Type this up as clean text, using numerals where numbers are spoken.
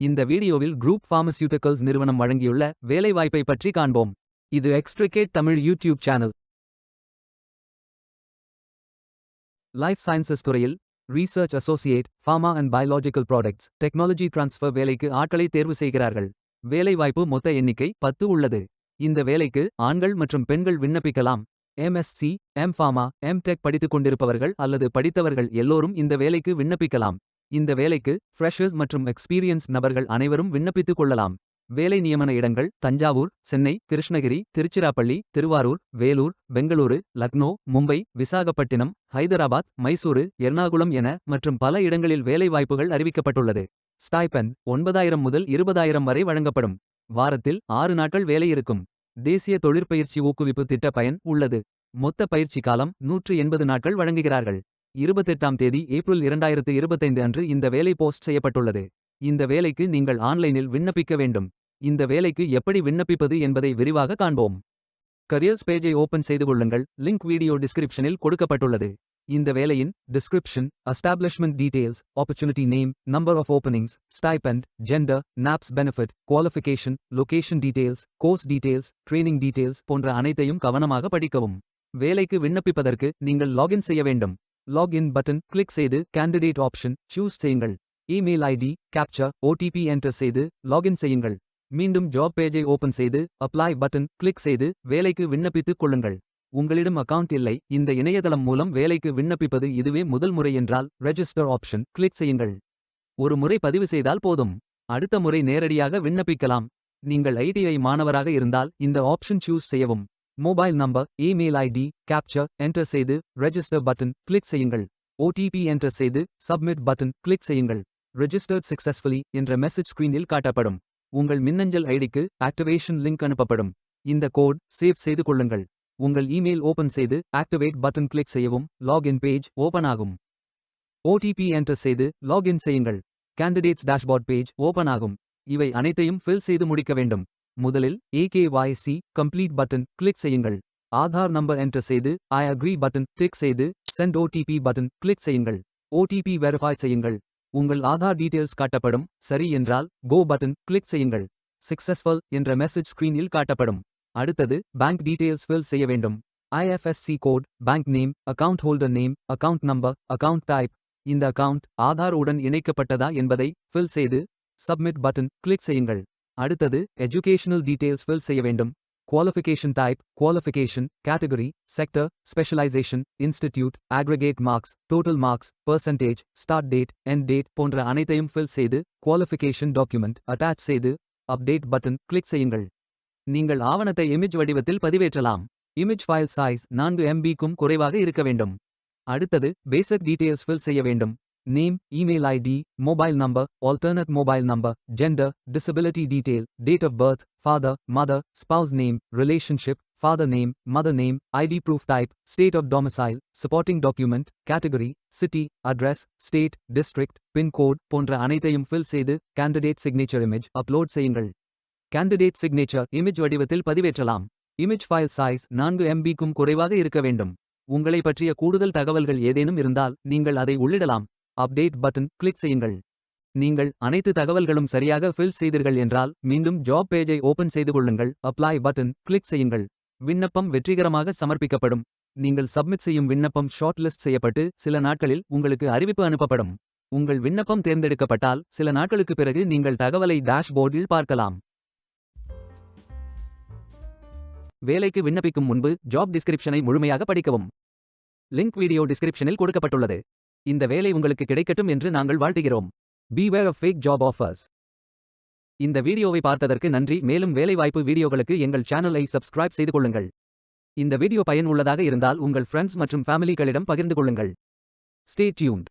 இந்த வீடியோவில் குரூப் பார்மசியூட்டிகல்ஸ் நிறுவனம் வழங்கியுள்ள வேலைவாய்ப்பை பற்றி காண்போம். இது Extricate Tamil YouTube channel. Life sciences துறையில் research associate, pharma and biological products, technology transfer வேலைக்கு ஆட்களை தேர்வு செய்கிறார்கள். வேலைவாய்ப்பு மொத்த எண்ணிக்கை 10 உள்ளது. இந்த வேலைக்கு ஆண்கள் மற்றும் பெண்கள் விண்ணப்பிக்கலாம். எம்எஸ்சி, எம்.ஃபார்மா, எம்.டெக் படித்துக் கொண்டிருப்பவர்கள் அல்லது படித்தவர்கள் எல்லோரும் இந்த வேலைக்கு விண்ணப்பிக்கலாம். இந்த வேலைக்கு ஃப்ரெஷர்ஸ் மற்றும் எக்ஸ்பீரியன்ஸ் நபர்கள் அனைவரும் விண்ணப்பித்துக் கொள்ளலாம். வேலை நியமன இடங்கள் தஞ்சாவூர், சென்னை, கிருஷ்ணகிரி, திருச்சிராப்பள்ளி, திருவாரூர், வேலூர், பெங்களூரு, லக்னோ, மும்பை, விசாகப்பட்டினம், ஹைதராபாத், மைசூரு, எர்ணாகுளம் என மற்றும் பல இடங்களில் வேலைவாய்ப்புகள் அறிவிக்கப்பட்டுள்ளது. ஸ்டைபெண்ட் 9,000 முதல் 20,000 வரை வழங்கப்படும். வாரத்தில் 6 நாட்கள் வேலை இருக்கும். தேசிய தொழிற்பயிற்சி ஊக்குவிப்பு திட்ட பயன் உள்ளது. மொத்த பயிற்சி காலம் 180 நாட்கள் வழங்குகிறார்கள். 28ஆம் தேதி ஏப்ரல் 2025 அன்று இந்த வேலை போஸ்ட் செய்யப்பட்டுள்ளது. இந்த வேலைக்கு நீங்கள் ஆன்லைனில் விண்ணப்பிக்க வேண்டும். இந்த வேலைக்கு எப்படி விண்ணப்பிப்பது என்பதை விரிவாக காண்போம். கரியர்ஸ் பேஜை ஓபன் செய்து கொள்ளுங்கள். லிங்க் வீடியோ டிஸ்கிரிப்ஷனில் கொடுக்கப்பட்டுள்ளது. இந்த வேலையின் description, establishment details, opportunity name, number of openings, stipend, gender, NAPS benefit, qualification, location details, course details, training details போன்ற அனைத்தையும் கவனமாக படிக்கவும். வேலைக்கு விண்ணப்பிப்பதற்கு நீங்கள் லாகின் செய்ய வேண்டும். லாகின் பட்டன் கிளிக் செய்து கேண்டிடேட் ஆப்ஷன் சூஸ் செய்யுங்கள். Email ID, captcha, OTP enter செய்து லாகின் செய்யுங்கள். மீண்டும் ஜாப் பேஜை ஓபன் செய்து அப்ளை பட்டன் கிளிக் செய்து வேலைக்கு விண்ணப்பித்துக் கொள்ளுங்கள். உங்களிடம் அக்கவுண்ட் இல்லை, இந்த இணையதளம் மூலம் வேலைக்கு விண்ணப்பிப்பது இதுவே முதல் முறை என்றால் ரெஜிஸ்டர் ஆப்ஷன் கிளிக் செய்யுங்கள். ஒரு முறை பதிவு செய்தால் போதும். அடுத்த முறை நேரடியாக விண்ணப்பிக்கலாம். நீங்கள் ஐடிஐ மாணவராக இருந்தால் இந்த ஆப்ஷன் சூஸ் செய்யவும். Mobile number, email ID, captcha enter செய்து ரெஜிஸ்டர் பட்டன் கிளிக் செய்யுங்கள். ஓடிபி என்டர் செய்து சப்மிட் பட்டன் கிளிக் செய்யுங்கள். ரெஜிஸ்டர்ட் சக்சஸ்ஃபுல்லி என்ற மெசேஜ் ஸ்கிரீனில் காட்டப்படும். உங்கள் மின்னஞ்சல் ஐடிக்கு ஆக்டிவேஷன் லிங்க் அனுப்பப்படும். இந்த கோட் சேவ் செய்து கொள்ளுங்கள். உங்கள் இமெயில் ஓபன் செய்து ஆக்டிவேட் பட்டன் கிளிக் செய்யவும். லாகின் பேஜ் ஓபன் ஆகும். ஓடிபி என்டர் செய்து லாகின் செய்யுங்கள். கேண்டிடேட்ஸ் டேஷ்போர்ட் பேஜ் ஓபன் ஆகும். இவை அனைத்தையும் ஃபில் செய்து முடிக்க வேண்டும். முதலில் AKYC கம்ப்ளீட் பட்டன் கிளிக் செய்யுங்கள். ஆதார் நம்பர் என்டர் செய்து ஐ அக்ரி பட்டன் டிக் செய்து சென்ட் OTP பட்டன் கிளிக் செய்யுங்கள். OTP வெரிஃபை செய்யுங்கள். உங்கள் ஆதார் டீடைல்ஸ் காட்டப்படும். சரி என்றால் கோ பட்டன் கிளிக் செய்யுங்கள். சக்சஸ்ஃபுல் என்ற மெசேஜ் ஸ்கிரீனில் காட்டப்படும். அடுத்தது பேங்க் டீடைல்ஸ் ஃபில் செய்ய வேண்டும். IFSC code, bank name, account holder name, account number, account type. இந்த அக்கவுண்ட் ஆதார் உடன் இணைக்கப்பட்டதா என்பதை ஃபில் செய்து சப்மிட் பட்டன் கிளிக் செய்யுங்கள். அடுத்தது எஜுகேஷனல் டீடைல்ஸ் ஃபில் செய்ய வேண்டும். Qualification type, qualification, category, sector, specialisation, institute, aggregate marks, total marks, percentage, start date, end date போன்ற அனைத்தையும் ஃபில் செய்து குவாலிஃபிகேஷன் டாக்குமெண்ட் அட்டாச் செய்து அப்டேட் பட்டன் கிளிக் செய்யுங்கள். நீங்கள் ஆவணத்தை இமேஜ் வடிவத்தில் பதிவேற்றலாம். இமேஜ் ஃபைல் சைஸ் 4 MB-க்கும் குறைவாக இருக்க வேண்டும். அடுத்தது பேசிக் டீடைல்ஸ் ஃபில் செய்ய வேண்டும். Name, email ID, mobile number, alternate mobile number, gender, disability detail, date of birth, father, mother, spouse name, relationship, father name, mother name, ID proof type, state of domicile, supporting document, category, city, address, state, district, pincode போன்ற அனைத்தையும் fill செய்து candidate signature image upload செய்யுங்கள். Candidate signature image வடிவத்தில் பதிவேற்றலாம். Image file size 4 MB-க்கும் குறைவாக இருக்க வேண்டும். உங்களை பற்றிய கூடுதல் தகவல்கள் ஏதேனும் இருந்தால் நீங்கள் அதை உள்ளிடலாம். அப்டேட் பட்டன் கிளிக் செய்யுங்கள். நீங்கள் அனைத்து தகவல்களும் சரியாக ஃபில் செய்தீர்கள் என்றால் மீண்டும் ஜாப் பேஜை ஓபன் செய்து கொள்ளுங்கள். அப்ளை பட்டன் கிளிக் செய்யுங்கள். விண்ணப்பம் வெற்றிகரமாக சமர்ப்பிக்கப்படும். நீங்கள் சப்மிட் செய்யும் விண்ணப்பம் ஷார்ட் லிஸ்ட் செய்யப்பட்டு சில நாட்களில் உங்களுக்கு அறிவிப்பு அனுப்பப்படும். உங்கள் விண்ணப்பம் தேர்ந்தெடுக்கப்பட்டால் சில நாட்களுக்கு பிறகு நீங்கள் தகவலை டேஷ்போர்டில் பார்க்கலாம். வேலைக்கு விண்ணப்பிக்கும் முன்பு ஜாப் டிஸ்கிரிப்ஷனை முழுமையாக படிக்கவும். லிங்க் வீடியோ டிஸ்கிரிப்ஷனில் கொடுக்கப்பட்டுள்ளது. இந்த வேலை உங்களுக்கு கிடைக்கட்டும் என்று நாங்கள் வாழ்த்துகிறோம். Beware of fake job offers. இந்த வீடியோவை பார்த்ததற்கு நன்றி. மேலும் வேலைவாய்ப்பு வீடியோகளுக்கு எங்கள் சேனலை சப்ஸ்கிரைப் செய்து கொள்ளுங்கள். இந்த வீடியோ பயனுள்ளதாக இருந்தால் உங்கள் ஃப்ரெண்ட்ஸ் மற்றும் ஃபேமிலிகளிடம் பகிர்ந்து கொள்ளுங்கள். Stay tuned.